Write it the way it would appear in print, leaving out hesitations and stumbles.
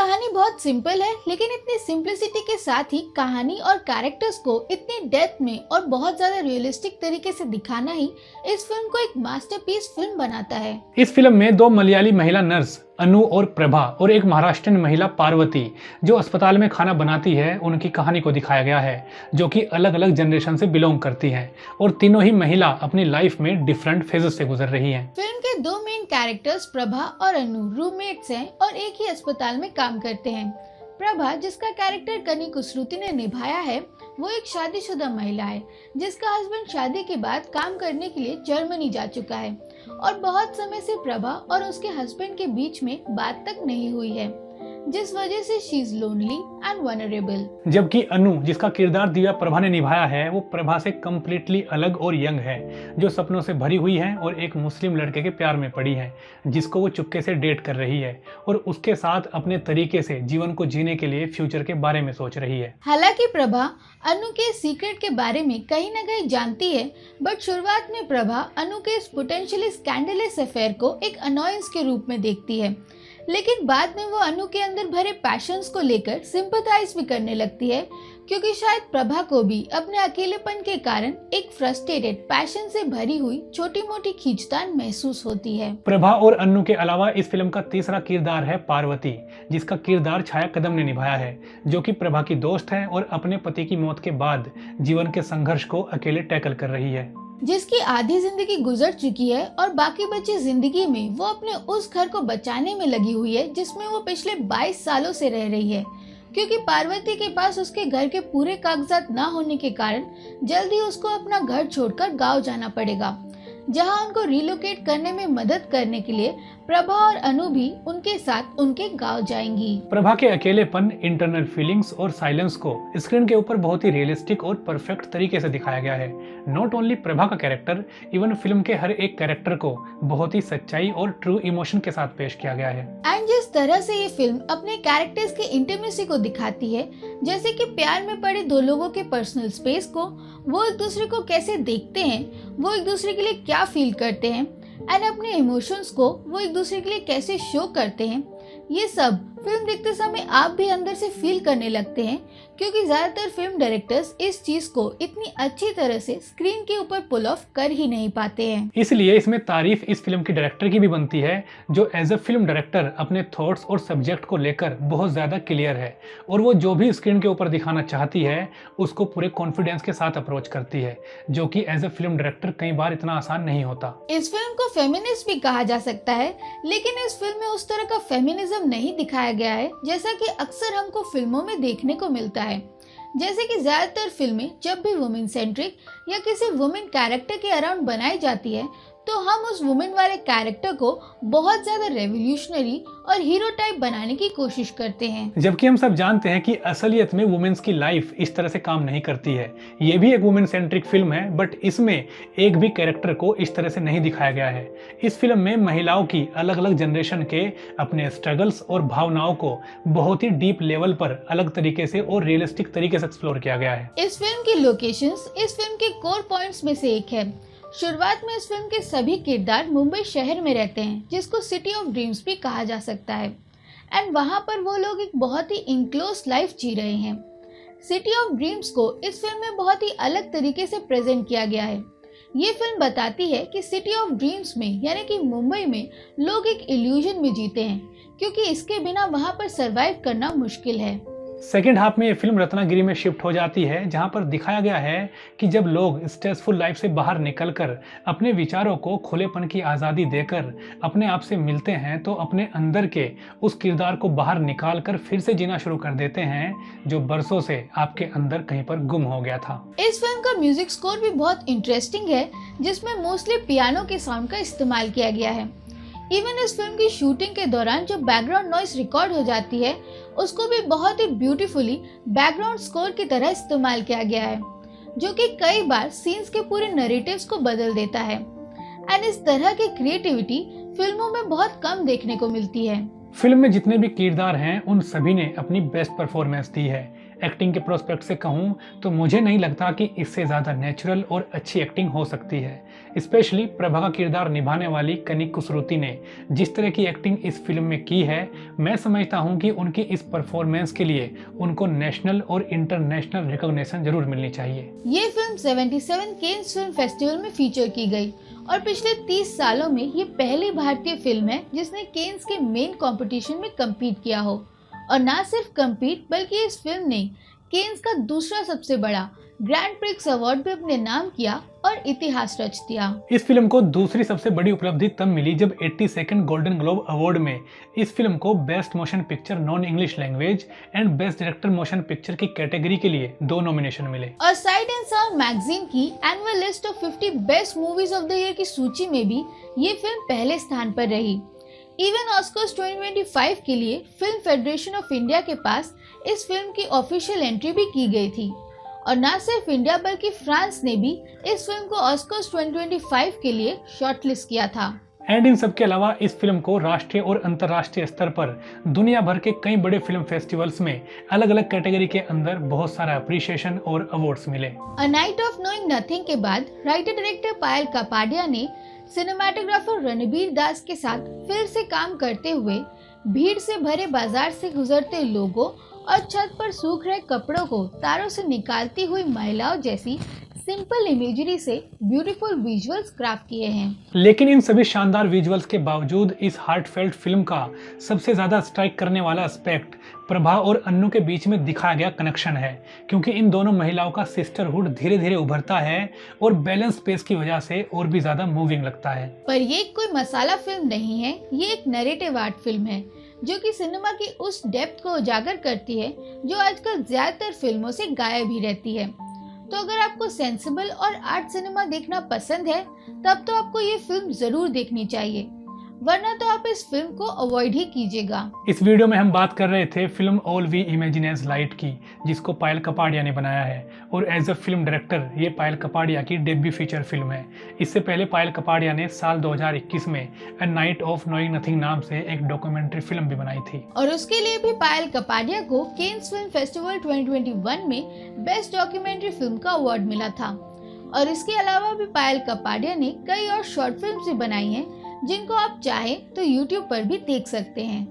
कहानी बहुत सिंपल है, लेकिन इतनी सिंपलिसिटी के साथ ही कहानी और कैरेक्टर्स को इतनी डेप्थ में और बहुत ज्यादा रियलिस्टिक तरीके से दिखाना ही इस फिल्म को एक मास्टरपीस फिल्म बनाता है। इस फिल्म में दो मलयाली महिला नर्स अनु और प्रभा और एक महाराष्ट्रीयन महिला पार्वती जो अस्पताल में खाना बनाती है, उनकी कहानी को दिखाया गया है, जो कि अलग अलग जनरेशन से बिलोंग करती हैं और तीनों ही महिला अपनी लाइफ में डिफरेंट फेजेस से गुजर रही हैं। फिल्म के दो मेन कैरेक्टर्स प्रभा और अनु रूममेट्स हैं और एक ही अस्पताल में काम करते हैं। प्रभा, जिसका कैरेक्टर कनी कुसरुती ने निभाया है, वो एक शादीशुदा महिला है जिसका हस्बैंड शादी के बाद काम करने के लिए जर्मनी जा चुका है और बहुत समय से प्रभा और उसके हस्बैंड के बीच में बात तक नहीं हुई है, जिस वजह से she is lonely and vulnerable. जबकि अनु, जिसका किरदार दिव्या प्रभा ने निभाया है, वो प्रभा से कम्प्लीटली अलग और यंग है, जो सपनों से भरी हुई है और एक मुस्लिम लड़के के प्यार में पड़ी है, जिसको वो चुपके से डेट कर रही है और उसके साथ अपने तरीके से जीवन को जीने के लिए फ्यूचर के बारे में सोच रही है। हालांकि प्रभा अनु के सीक्रेट के बारे में कहीं न कहीं जानती है, बट शुरुआत में प्रभा अनु के इस पोटेंशियली स्कैंडलस अफेयर को एक अनॉयंस के रूप में देखती है, लेकिन बाद में वो अनु के अंदर भरे पैशंस को लेकर सिंपैथाइज भी करने लगती है, क्योंकि शायद प्रभा को भी अपने अकेलेपन के कारण एक फ्रस्ट्रेटेड पैशन से भरी हुई छोटी मोटी खींचतान महसूस होती है। प्रभा और अनु के अलावा इस फिल्म का तीसरा किरदार है पार्वती, जिसका किरदार छाया कदम ने निभाया है, जो कि प्रभा की दोस्त है और अपने पति की मौत के बाद जीवन के संघर्ष को अकेले टैकल कर रही है, जिसकी आधी जिंदगी गुजर चुकी है और बाकी बची जिंदगी में वो अपने उस घर को बचाने में लगी हुई है जिसमें वो पिछले 22 सालों से रह रही है, क्योंकि पार्वती के पास उसके घर के पूरे कागजात न होने के कारण जल्दी उसको अपना घर छोड़कर गांव जाना पड़ेगा, जहां उनको रिलोकेट करने में मदद करने के लिए प्रभा और अनु भी उनके साथ उनके गांव जाएंगी। प्रभा के अकेलेपन, इंटरनल फीलिंग्स और साइलेंस को स्क्रीन के ऊपर बहुत ही रियलिस्टिक और परफेक्ट तरीके से दिखाया गया है। नॉट ओनली प्रभा का कैरेक्टर, इवन फिल्म के हर एक कैरेक्टर को बहुत ही सच्चाई और ट्रू इमोशन के साथ पेश किया गया है। एंड जिस तरह से ये फिल्म अपने कैरेक्टर्स की इंटीमेसी को दिखाती है, जैसे कि प्यार में पड़े दो लोगों के पर्सनल स्पेस को, वो एक दूसरे को कैसे देखते हैं, वो एक दूसरे के लिए क्या फील करते हैं एंड अपने इमोशंस को वो एक दूसरे के लिए कैसे शो करते हैं, ये सब फिल्म देखते समय आप भी अंदर से फील करने लगते हैं, क्योंकि ज्यादातर फिल्म डायरेक्टर्स इस चीज को इतनी अच्छी तरह से स्क्रीन के ऊपर पुल ऑफ कर ही नहीं पाते हैं। इसलिए इसमें तारीफ इस फिल्म की डायरेक्टर की भी बनती है, जो एज अ फिल्म डायरेक्टर अपने थॉट्स और सब्जेक्ट को लेकर बहुत ज्यादा क्लियर है और वो जो भी स्क्रीन के ऊपर दिखाना चाहती है उसको पूरे कॉन्फिडेंस के साथ अप्रोच करती है, जो कि एज अ फिल्म डायरेक्टर कई बार इतना आसान नहीं होता। इस फिल्म को फेमिनिस्ट भी कहा जा सकता है, लेकिन इस फिल्म में उस तरह का फेमिनिज्म नहीं दिखाया गया है जैसा कि अक्सर हमको फिल्मों में देखने को मिलता है। जैसे कि ज्यादातर फिल्में जब भी वुमेन सेंट्रिक या किसी वुमेन कैरेक्टर के अराउंड बनाई जाती है, तो हम उस वुमेन वाले कैरेक्टर को बहुत ज्यादा रेवोल्यूशनरी और हीरो टाइप बनाने की कोशिश करते हैं, जबकि हम सब जानते हैं कि असलियत में वुमेन्स की लाइफ इस तरह से काम नहीं करती है। ये भी एक वुमेन सेंट्रिक फिल्म है, बट इसमें एक भी कैरेक्टर को इस तरह से नहीं दिखाया गया है। इस फिल्म में महिलाओं की अलग अलग जनरेशन के अपने स्ट्रगल्स और भावनाओं को बहुत ही डीप लेवल पर अलग तरीके से और रियलिस्टिक तरीके से एक्सप्लोर किया गया है। इस फिल्म की लोकेशंस इस फिल्म के कोर पॉइंट्स में से एक है। शुरुआत में इस फिल्म के सभी किरदार मुंबई शहर में रहते हैं, जिसको सिटी ऑफ ड्रीम्स भी कहा जा सकता है, एंड वहां पर वो लोग एक बहुत ही इनक्लोज लाइफ जी रहे हैं। सिटी ऑफ ड्रीम्स को इस फिल्म में बहुत ही अलग तरीके से प्रेजेंट किया गया है। ये फिल्म बताती है कि सिटी ऑफ ड्रीम्स में यानी कि मुंबई में लोग एक इल्यूजन में जीते हैं, क्योंकि इसके बिना वहां पर सरवाइव करना मुश्किल है। सेकेंड हाफ में ये फिल्म रत्नागिरी में शिफ्ट हो जाती है, जहां पर दिखाया गया है कि जब लोग स्ट्रेसफुल लाइफ से बाहर निकलकर अपने विचारों को खुलेपन की आज़ादी देकर अपने आप से मिलते हैं, तो अपने अंदर के उस किरदार को बाहर निकाल कर फिर से जीना शुरू कर देते हैं, जो बरसों से आपके अंदर कहीं पर गुम हो गया था। इस फिल्म का म्यूजिक स्कोर भी बहुत इंटरेस्टिंग है, जिसमें मोस्टली पियानो के साउंड का इस्तेमाल किया गया है। इवन इस फिल्म की शूटिंग के दौरान जो बैकग्राउंड नॉइस रिकॉर्ड हो जाती है, उसको भी बहुत ही ब्यूटीफुली बैकग्राउंड स्कोर की तरह इस्तेमाल किया गया है, जो कि कई बार सीन्स के पूरे नैरेटिव्स को बदल देता है। एंड इस तरह की क्रिएटिविटी फिल्मों में बहुत कम देखने को मिलती है। फिल्म में जितने भी किरदार हैं, उन सभी ने अपनी बेस्ट परफॉर्मेंस दी है। एक्टिंग के प्रोस्पेक्ट से कहूँ तो मुझे नहीं लगता कि इससे ज़्यादा नेचुरल और अच्छी एक्टिंग हो सकती है। स्पेशली प्रभा का किरदार निभाने वाली कनिक कुसरुती ने जिस तरह की एक्टिंग इस फिल्म में की है, मैं समझता हूँ कि उनकी इस परफॉर्मेंस के लिए उनको नेशनल और इंटरनेशनल रिकॉग्निशन जरूर मिलनी चाहिए। ये फिल्म 77 केन्स फिल्म फेस्टिवल में फीचर की गई और पिछले 30 सालों में ये पहली भारतीय फिल्म है जिसने केन्स के मेन कंपटीशन में कम्पीट किया हो। और ना सिर्फ कम्पीट बल्कि इस फिल्म ने केन्स का दूसरा सबसे बड़ा ग्रैंड प्रिक्स अवार्ड भी अपने नाम किया और इतिहास रच दिया। इस फिल्म को दूसरी सबसे बड़ी उपलब्धि तब मिली जब 82nd गोल्डन ग्लोब अवार्ड में इस फिल्म को best motion picture non English language and best director motion picture की कैटेगरी के लिए 2 नॉमिनेशन मिले। और साइट एंड साउंड मैगजीन की annual list of 50 best movies of the year की सूची में भी ये फिल्म पहले स्थान पर रही। इवन ऑस्कर्स 2025 के लिए फिल्म फेडरेशन ऑफ इंडिया के पास इस फिल्म की ऑफिशियल एंट्री भी की गई थी। और न सिर्फ इंडिया बल्कि फ्रांस ने भी इस फिल्म को ऑस्कर्स 2025 के लिए शॉर्टलिस्ट किया था। एंड इन सब के अलावा इस फिल्म को राष्ट्रीय और अंतर्राष्ट्रीय स्तर पर दुनिया भर के कई बड़े फिल्म फेस्टिवल्स में अलग अलग कैटेगरी के अंदर बहुत सारा अप्रिशिएशन और अवार्ड्स मिले। A night of knowing nothing के बाद राइटर डायरेक्टर पायल कापाडिया ने सिनेमाटोग्राफर रणबीर दास के साथ फिर से काम करते हुए भीड़ से भरे बाजार से गुजरते लोगों और छत पर सूख रहे कपड़ों को तारों से निकालती हुई महिलाओं जैसी सिंपल इमेजरी से ब्यूटीफुल विजुअल्स क्राफ्ट किए हैं। लेकिन इन सभी शानदार विजुअल्स के बावजूद इस हार्टफेल्ट फिल्म का सबसे ज्यादा स्ट्राइक करने वाला एस्पेक्ट प्रभा और अन्नू के बीच में दिखाया गया कनेक्शन है, क्योंकि इन दोनों महिलाओं का सिस्टरहुड धीरे धीरे उभरता है और बैलेंस स्पेस की वजह से और भी ज्यादा मूविंग लगता है। पर ये कोई मसाला फिल्म नहीं है, ये एक नैरेटिव आर्ट फिल्म है जो कि सिनेमा की उस डेप्थ को उजागर करती है जो आजकल ज्यादातर फिल्मों से गायब ही रहती है। तो अगर आपको सेंसिबल और आर्ट सिनेमा देखना पसंद है तब तो आपको ये फिल्म जरूर देखनी चाहिए, वरना तो आप इस फिल्म को अवॉइड ही कीजिएगा। इस वीडियो में हम बात कर रहे थे film All We Imagine As Light की, जिसको पायल कपाडिया ने बनाया है और एज अ फिल्म डायरेक्टर ये पायल कपाडिया की डेब्यू फीचर फिल्म है। इससे पहले पायल कपाडिया ने साल 2021 में a night of knowing nothing नाम से एक डॉक्यूमेंट्री फिल्म भी बनाई थी और उसके लिए भी पायल कपाडिया को केन्स फिल्म फेस्टिवल 2021 में बेस्ट डॉक्यूमेंट्री फिल्म का अवार्ड मिला था। और इसके अलावा भी पायल कपाडिया ने कई और शॉर्ट फिल्म्स भी बनाई हैं जिनको आप चाहें तो YouTube पर भी देख सकते हैं।